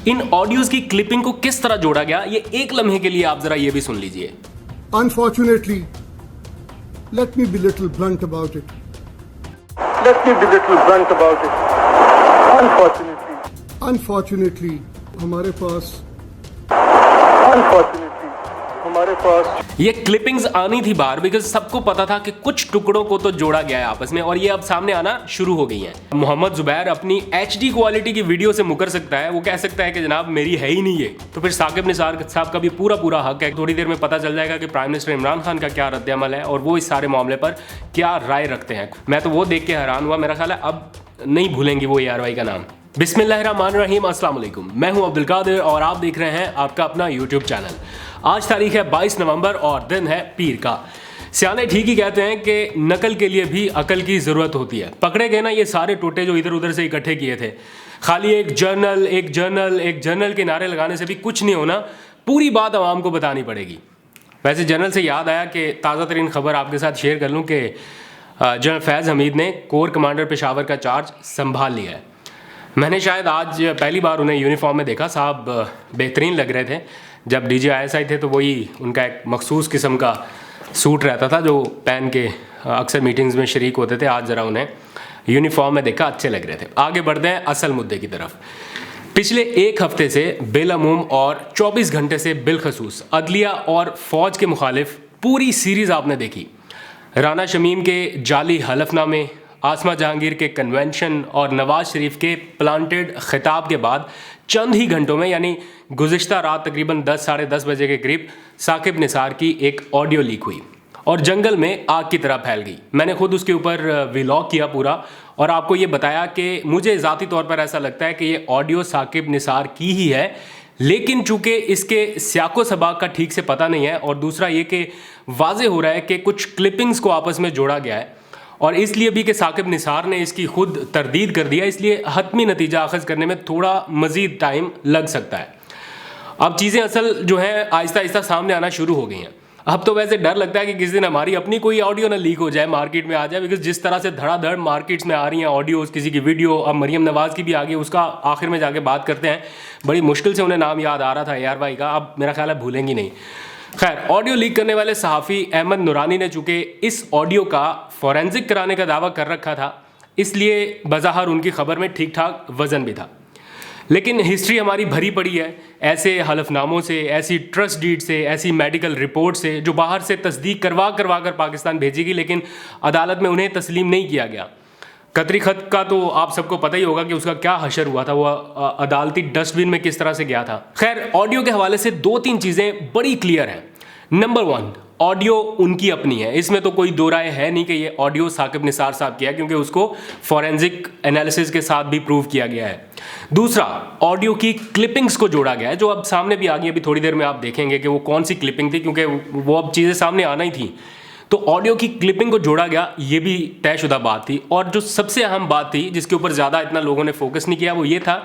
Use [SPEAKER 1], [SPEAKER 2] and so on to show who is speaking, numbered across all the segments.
[SPEAKER 1] इन audios की clipping को किस तरह जोड़ा गया, ये एक लम्हे के लिए आप जरा ये भी सुन लीजिए।
[SPEAKER 2] Unfortunately, let me be little blunt about it. Unfortunately, हमारे पास
[SPEAKER 1] ये क्लिपिंग्स आनी थी बाहर बिकॉज सबको पता था कि कुछ टुकड़ों को तो जोड़ा गया है आपस में और ये अब सामने आना शुरू हो गई हैं। मोहम्मद जुबैर अपनी HD क्वालिटी की वीडियो से मुकर सकता है, वो कह सकता है कि जनाब मेरी है ही नहीं ये, तो फिर साकिब निसार साहब का भी पूरा हक है। थोड़ी देर में पता चल जाएगा कि प्राइम मिनिस्टर इमरान खान का क्या रद्द-ए-अमल है और वो इस सारे मामले पर क्या राय रखते हैं। मैं तो वो देख के हैरान हुआ, मेरा ख्याल है अब नहीं भूलेंगे वो ARY का नाम। बिस्मिल्लाहिर्रहमानिर्रहीम, अस्सलाम वालेकुम। मैं हूं अब्दुल कादिर और आप देख रहे हैं आपका अपना YouTube चैनल। आज तारीख है 22 नवंबर और दिन है पीर का। सियाने ठीक ही कहते हैं कि नकल के लिए भी अकल की ज़रूरत होती है। पकड़े गए ना ये सारे टोटे जो इधर उधर से इकट्ठे किए थे। खाली एक जर्नल के नारे लगाने से भी कुछ नहीं होना, पूरी बात आवाम को बतानी पड़ेगी। वैसे जर्नल से याद आया कि ताज़ा तरीन खबर आपके साथ शेयर कर लूँ कि जनरल फैज़ हमीद ने कोर कमांडर पेशावर का चार्ज संभाल लिया है। मैंने शायद आज पहली बार उन्हें यूनिफॉर्म में देखा। साहब बेहतरीन लग रहे थे। जब DG ISI थे तो वही उनका एक मखसूस किस्म का सूट रहता था जो पहन के अक्सर मीटिंग्स में शरीक होते थे। आज ज़रा उन्हें यूनिफॉर्म में देखा, अच्छे लग रहे थे। आगे बढ़ते हैं असल मुद्दे की तरफ। पिछले एक हफ्ते से बिलअमूम और 24 घंटे से बिलखसूस अदलिया और फ़ौज के मुखालिफ पूरी सीरीज़ आपने देखी। राना शमीम के जाली हलफनामे, आसमा जहांगीर के कन्वेंशन और नवाज शरीफ के प्लांटेड खिताब के बाद चंद ही घंटों में यानी गुज़िश्ता रात तकरीबन 10 साढ़े 10 बजे के करीब साकिब निसार की एक ऑडियो लीक हुई और जंगल में आग की तरह फैल गई। मैंने खुद उसके ऊपर व्लॉग किया पूरा और आपको ये बताया कि मुझे ज़ाती तौर पर ऐसा लगता है कि ये ऑडियो साकिब निसार की ही है, लेकिन चूंकि इसके सियाको सबाक का ठीक से पता नहीं है और दूसरा ये कि वाज़े हो रहा है कि कुछ क्लिपिंग्स को आपस में जोड़ा गया है और इसलिए भी कि साकिब निसार ने इसकी खुद तरदीद कर दिया, इसलिए हतमी नतीजा अखज़ करने में थोड़ा मज़ीद टाइम लग सकता है। अब चीज़ें असल जो है आहिस्ता आहिस्ता सामने आना शुरू हो गई हैं। अब तो वैसे डर लगता है कि किसी दिन हमारी अपनी कोई ऑडियो ना लीक हो जाए, मार्केट में आ जाए, बिकॉज जिस तरह से धड़ाधड़ मार्केट्स में आ रही हैं ऑडियोज़, किसी की वीडियो, अब मरीम नवाज़ की भी आ गई, उसका आखिर में जाके बात करते हैं। बड़ी मुश्किल से उन्हें नाम याद आ रहा था ARY का, अब मेरा ख्याल है भूलेंगी नहीं। खैर, ऑडियो लीक करने वाले सहाफ़ी अहमद नूरानी ने चूँकि इस ऑडियो का फॉरेंसिक कराने का दावा कर रखा था, इसलिए बज़ाहिर उनकी खबर में ठीक ठाक वज़न भी था। लेकिन हिस्ट्री हमारी भरी पड़ी है ऐसे हलफनामों से, ऐसी ट्रस्ट डीड से, ऐसी मेडिकल रिपोर्ट से जो बाहर से तस्दीक करवा कर पाकिस्तान भेजी गई, लेकिन अदालत में उन्हें तस्लीम नहीं किया गया। कतरी खत का तो आप सबको पता ही होगा कि उसका क्या हशर हुआ था, वो अदालती डस्टबिन में किस तरह से गया था। खैर, ऑडियो के हवाले से 2-3 चीज़ें बड़ी क्लियर हैं। नंबर 1, ऑडियो उनकी अपनी है, इसमें तो कोई दो राय है नहीं कि ये ऑडियो साकिब निसार साहब की है, क्योंकि उसको फॉरेंसिक एनालिसिस के साथ भी प्रूव किया गया है। दूसरा, ऑडियो की क्लिपिंग्स को जोड़ा गया है जो अब सामने भी आ गई। अभी थोड़ी देर में आप देखेंगे कि वो कौन सी क्लिपिंग थी, क्योंकि वो अब चीज़ें सामने आना ही थी। तो ऑडियो की क्लिपिंग को जोड़ा गया, ये भी तयशुदा बात थी। और जो सबसे अहम बात थी जिसके ऊपर ज़्यादा इतना लोगों ने फोकस नहीं किया, वो ये था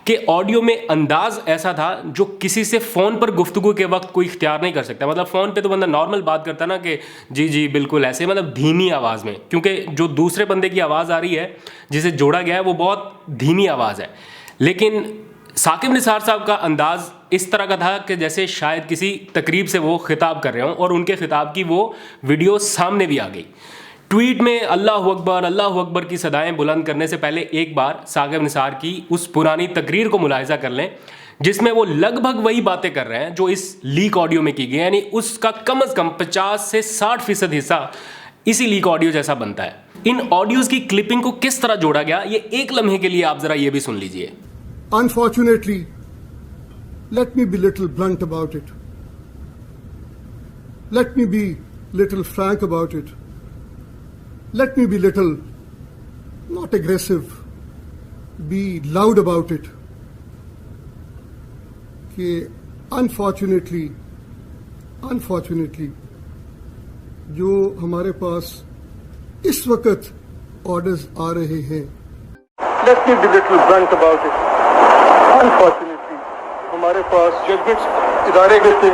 [SPEAKER 1] कि ऑडियो में अंदाज ऐसा था जो किसी से फ़ोन पर गुफ्तगू के वक्त कोई इख्तियार नहीं कर सकता। मतलब फ़ोन पे तो बंदा नॉर्मल बात करता ना कि जी बिल्कुल ऐसे, मतलब धीमी आवाज़ में, क्योंकि जो दूसरे बंदे की आवाज़ आ रही है जिसे जोड़ा गया है वो बहुत धीमी आवाज़ है। लेकिन साकिब निसार साहब का अंदाज़ इस तरह का था कि जैसे शायद किसी तकरीब से वो खिताब कर रहे हों और उनके खिताब की वो वीडियो सामने भी आ गई। ट्वीट में अल्लाहु अकबर की सदाएं बुलंद करने से पहले एक बार साकिब निसार की उस पुरानी तकरीर को मुलाहिजा कर लें जिसमें वो लगभग वही बातें कर रहे हैं जो इस लीक ऑडियो में की गई, यानी उसका कम से कम 50 से 60% हिस्सा इसी लीक ऑडियो जैसा बनता है। इन ऑडियोज़ की क्लिपिंग को किस तरह जोड़ा गया, ये एक लम्हे के लिए आप ज़रा ये भी सुन लीजिए।
[SPEAKER 2] Unfortunately, let me be little blunt about it. Let me be little frank about it. Let me be little, not aggressive, be loud about it. कि unfortunately, जो हमारे पास इस वक्त ऑर्डर्स आ रहे हैं,
[SPEAKER 3] Let me be little blunt about it. Unfortunately, हमारे पास judgements इदारे गए थे।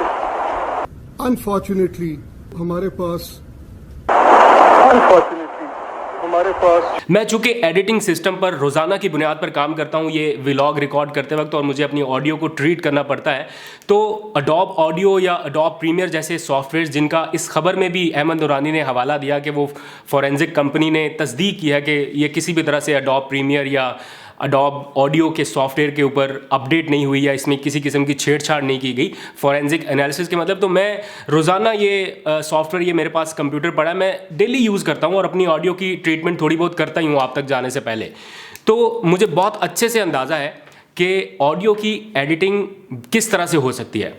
[SPEAKER 2] Unfortunately, हमारे पास
[SPEAKER 3] हमारे पास
[SPEAKER 1] मैं चूंकि एडिटिंग सिस्टम पर रोजाना की बुनियाद पर काम करता हूं ये व्लॉग रिकॉर्ड करते वक्त और मुझे अपनी ऑडियो को ट्रीट करना पड़ता है, तो अडोब ऑडियो या अडोब प्रीमियर जैसे सॉफ्टवेयर जिनका इस खबर में भी अहमद नूरानी ने हवाला दिया कि वो फॉरेंसिक कंपनी ने तस्दीक की है कि ये किसी भी तरह से अडोब प्रीमियर या अडोब ऑडियो के सॉफ्टवेयर के ऊपर अपडेट नहीं हुई या इसमें किसी किस्म की छेड़छाड़ नहीं की गई फॉरेंसिक एनालिसिस के मतलब। तो मैं रोज़ाना ये सॉफ्टवेयर ये मेरे पास कंप्यूटर पड़ा है, मैं डेली यूज़ करता हूँ और अपनी ऑडियो की ट्रीटमेंट थोड़ी बहुत करता ही हूँ आप तक जाने से पहले। तो मुझे बहुत अच्छे से अंदाज़ा है कि ऑडियो की एडिटिंग किस तरह से हो सकती है।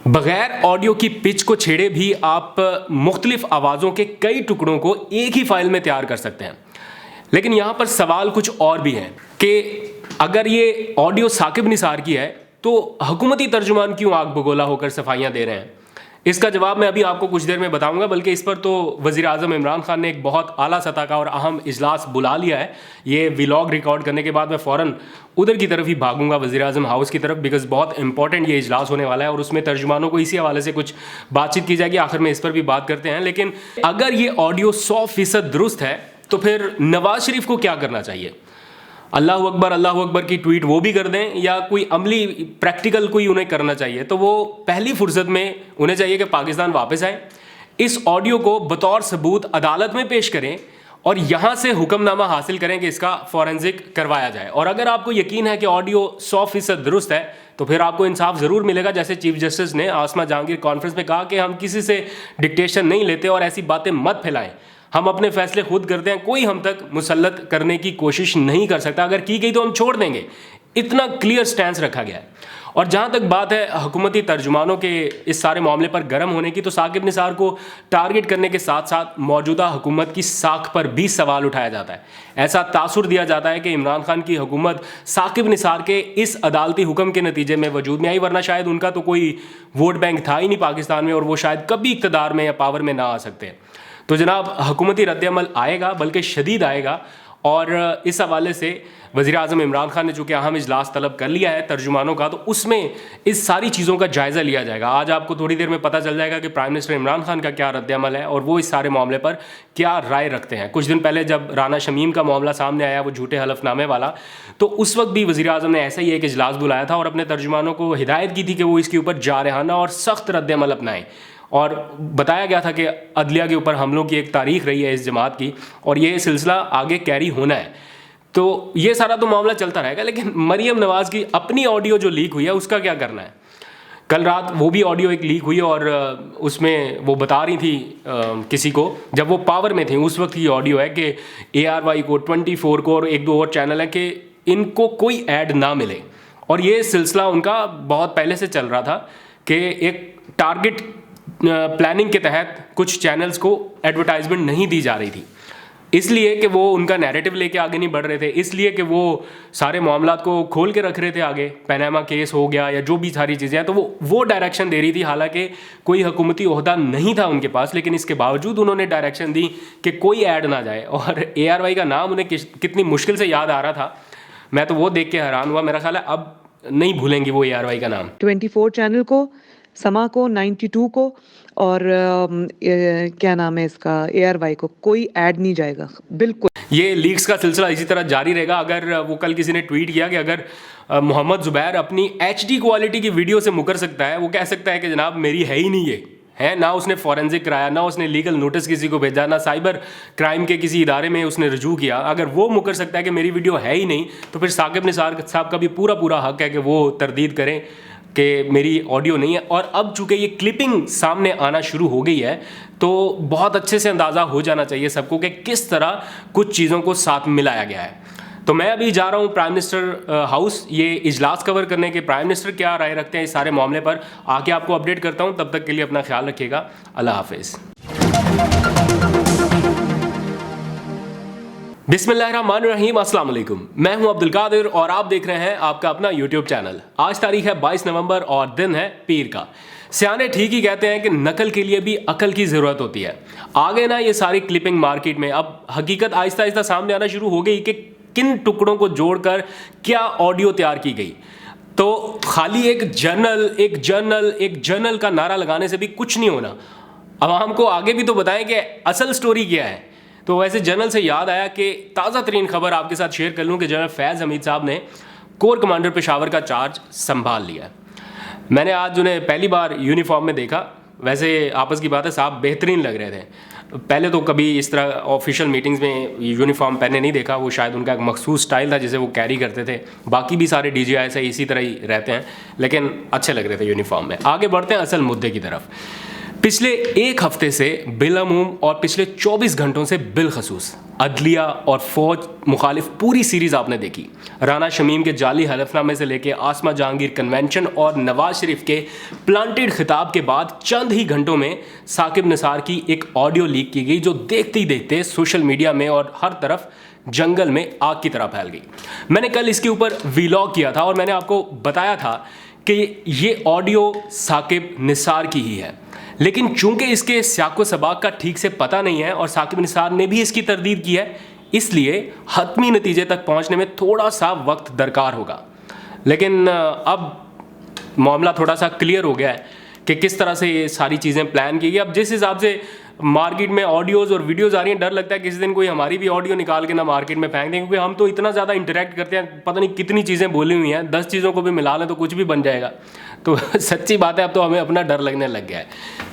[SPEAKER 1] बगैर ऑडियो की पिच को छेड़े भी आप मुख्तलिफ आवाज़ों के कई टुकड़ों को एक ही फाइल में तैयार कर सकते हैं। लेकिन यहाँ पर सवाल कुछ और भी है कि अगर ये ऑडियो साकिब निसार की है तो हुकूमती तर्जुमान क्यों आग बगोला होकर सफाइयाँ दे रहे हैं। इसका जवाब मैं अभी आपको कुछ देर में बताऊंगा, बल्कि इस पर तो वज़ीर आज़म इमरान खान ने एक बहुत आला सतह का और अहम इजलास बुला लिया है। ये व्लॉग रिकॉर्ड करने के बाद मैं फ़ौरन उधर की तरफ ही भागूंगा, वज़ीर आज़म हाउस की तरफ, बिकॉज़ बहुत इंपॉर्टेंट ये इजलास होने वाला है और उसमें तर्जुमानों को इसी हवाले से कुछ बातचीत की जाएगी। आखिर में इस पर भी बात करते हैं। लेकिन अगर ये ऑडियो 100% दुरुस्त है तो फिर नवाज शरीफ को क्या करना चाहिए? अल्लाह अकबर की ट्वीट वो भी कर दें या कोई अमली प्रैक्टिकल कोई उन्हें करना चाहिए? तो वो पहली फुर्सत में उन्हें चाहिए कि पाकिस्तान वापस आए, इस ऑडियो को बतौर सबूत अदालत में पेश करें और यहाँ से हुक्मनामा हासिल करें कि इसका फॉरेंसिक करवाया जाए। और अगर आपको यकीन है कि ऑडियो 100% दुरुस्त है तो फिर आपको इंसाफ ज़रूर मिलेगा। जैसे चीफ जस्टिस ने आसमा जहांगीर कॉन्फ्रेंस में कहा कि हम किसी से डिक्टेशन नहीं लेते और ऐसी बातें मत फैलाएं, हम अपने फैसले खुद करते हैं, कोई हम तक मुसल्लत करने की कोशिश नहीं कर सकता, अगर की गई तो हम छोड़ देंगे। इतना क्लियर स्टैंस रखा गया है। और जहाँ तक बात है हुकूमती तर्जुमानों के इस सारे मामले पर गर्म होने की, तो साकिब निसार को टारगेट करने के साथ साथ मौजूदा हुकूमत की साख पर भी सवाल उठाया जाता है। ऐसा तासुर दिया जाता है कि इमरान खान की हुकूमत साकिब निसार के इस अदालती हुक्म के नतीजे में वजूद में आई, वरना शायद उनका तो कोई वोट बैंक था ही नहीं पाकिस्तान में और वो शायद कभी इक़्तिदार में या पावर में ना आ सकते। तो जनाब हुकूमती रद्द-ए-अमल आएगा, बल्कि शदीद आएगा। और इस हवाले से वज़ीर आज़म इमरान खान ने चूँकि अहम इजलास तलब कर लिया है तर्जुमानों का, तो उसमें इस सारी चीज़ों का जायज़ा लिया जाएगा। आज आपको थोड़ी देर में पता चल जाएगा कि प्राइम मिनिस्टर इमरान खान का क्या रद्द-ए-अमल है और वो इस सारे मामले पर क्या राय रखते हैं। कुछ दिन पहले जब राना शमीम का मामला सामने आया, वो झूठे हलफनामे वाला, तो उस वक्त भी वज़ीर आज़म ने ऐसा ही एक इजलास बुलाया था और अपने तर्जुमानों को हिदायत की थी कि वो इसके ऊपर जारहाना और सख्त रद्द-ए-अमल अपनाएं। और बताया गया था कि अदलिया के ऊपर हमलों की एक तारीख रही है इस जमात की और ये सिलसिला आगे कैरी होना है। तो ये सारा तो मामला चलता रहेगा। लेकिन मरीम नवाज़ की अपनी ऑडियो जो लीक हुई है उसका क्या करना है? कल रात वो भी ऑडियो एक लीक हुई और उसमें वो बता रही थी किसी को, जब वो पावर में थी उस वक्त की ऑडियो है कि ARY को 24 को और एक दो और चैनल है कि इनको कोई ऐड ना मिले। और ये सिलसिला उनका बहुत पहले से चल रहा था कि एक टारगेट प्लानिंग के तहत कुछ चैनल्स को एडवर्टाइजमेंट नहीं दी जा रही थी, इसलिए कि वो उनका नैरेटिव लेके आगे नहीं बढ़ रहे थे, इसलिए कि वो सारे मामलात को खोल के रख रहे थे आगे। पनामा केस हो गया या जो भी सारी चीज़ें हैं, तो वो डायरेक्शन दे रही थी। हालांकि कोई हुकूमती ओहदा नहीं था उनके पास, लेकिन इसके बावजूद उन्होंने डायरेक्शन दी कि कोई ऐड ना जाए। और ARY का नाम उन्हें कितनी मुश्किल से याद आ रहा था, मैं तो वो देख के हैरान हुआ। मेरा ख्याल है अब नहीं भूलेंगी वो ARY का नाम।
[SPEAKER 4] 24 चैनल को, समा को, 92 को और क्या नाम है इसका, ARY को कोई ऐड नहीं जाएगा बिल्कुल।
[SPEAKER 1] ये लीक्स का सिलसिला इसी तरह जारी रहेगा। अगर वो कल किसी ने ट्वीट किया कि अगर मोहम्मद जुबैर अपनी HD क्वालिटी की वीडियो से मुकर सकता है, वो कह सकता है कि जनाब मेरी है ही नहीं ये है, ना उसने फॉरेंसिक कराया, ना उसने लीगल नोटिस किसी को भेजा, ना साइबर क्राइम के किसी इदारे में उसने रजू किया, अगर वो मुकर सकता है कि मेरी वीडियो है ही नहीं, तो फिर साकिब निसार साहब का भी पूरा हक है कि वो तरदीद करें कि मेरी ऑडियो नहीं है। और अब चूंकि ये क्लिपिंग सामने आना शुरू हो गई है, तो बहुत अच्छे से अंदाज़ा हो जाना चाहिए सबको कि किस तरह कुछ चीज़ों को साथ मिलाया गया है। तो मैं अभी जा रहा हूँ प्राइम मिनिस्टर हाउस, ये इजलास कवर करने के प्राइम मिनिस्टर क्या राय रखते हैं इस सारे मामले पर, आके आपको अपडेट करता हूँ। तब तक के लिए अपना ख्याल रखिएगा। अल्लाह हाफिज़। बिस्मिल्लाहिर्रहमानिर्रहीम, अस्सलाम वालेकुम। मैं हूं अब्दुल कादिर और आप देख रहे हैं आपका अपना यूट्यूब चैनल। आज तारीख है 22 नवंबर और दिन है पीर का। सियाने ठीक ही कहते हैं कि नकल के लिए भी अकल की ज़रूरत होती है। आगे ना ये सारी क्लिपिंग मार्केट में अब हकीकत आहिस्ता आहिस्ता सामने आना शुरू हो गई कि किन टुकड़ों को जोड़कर क्या ऑडियो तैयार की गई। तो खाली एक जर्नल का नारा लगाने से भी कुछ नहीं होना। अब हमको आगे भी तो बताएं कि असल स्टोरी क्या है। तो वैसे जनरल से याद आया कि ताज़ा तरीन खबर आपके साथ शेयर कर लूँ कि जनरल फैज़ हमीद साहब ने कोर कमांडर पेशावर का चार्ज संभाल लिया है। मैंने आज उन्हें पहली बार यूनिफॉर्म में देखा। वैसे आपस की बात है, साहब बेहतरीन लग रहे थे। पहले तो कभी इस तरह ऑफिशियल मीटिंग्स में यूनिफॉर्म पहने नहीं देखा। वो शायद उनका एक मखसूस स्टाइल था जिसे वो कैरी करते थे। बाकी भी सारे DJI से इसी तरह ही रहते हैं, लेकिन अच्छे लग रहे थे यूनिफॉर्म में। आगे बढ़ते हैं असल मुद्दे की तरफ। पिछले एक हफ्ते से बिलअमूम और पिछले 24 घंटों से बिलखसूस अदलिया और फौज मुखालिफ पूरी सीरीज आपने देखी। राना शमीम के जाली हलफनामे से लेके आसमा जहांगीर कन्वेंशन और नवाज शरीफ के प्लांटेड खिताब के बाद चंद ही घंटों में साकिब निसार की एक ऑडियो लीक की गई, जो देखते ही देखते सोशल मीडिया में और हर तरफ जंगल में आग की तरह फैल गई। मैंने कल इसके ऊपर वीलॉग किया था और मैंने आपको बताया था कि ये ऑडियो साकिब निसार की ही है, लेकिन चूंकि इसके स्याको सबाक का ठीक से पता नहीं है और साकिब निसार ने भी इसकी तरदीद की है, इसलिए हतमी नतीजे तक पहुंचने में थोड़ा सा वक्त दरकार होगा। लेकिन अब मामला थोड़ा सा क्लियर हो गया है कि किस तरह से ये सारी चीज़ें प्लान की गई। अब जिस हिसाब से मार्केट में ऑडियोज़ और वीडियोज़ आ रही हैं, डर लगता है किसी दिन कोई हमारी भी ऑडियो निकाल के ना मार्केट में फेंक दें, क्योंकि हम तो इतना ज़्यादा इंटरेक्ट करते हैं, पता नहीं कितनी चीज़ें बोली हुई हैं, 10 चीज़ों को भी मिला लें तो कुछ भी बन जाएगा। तो सच्ची बात है, अब तो हमें अपना डर लगने लग गया है।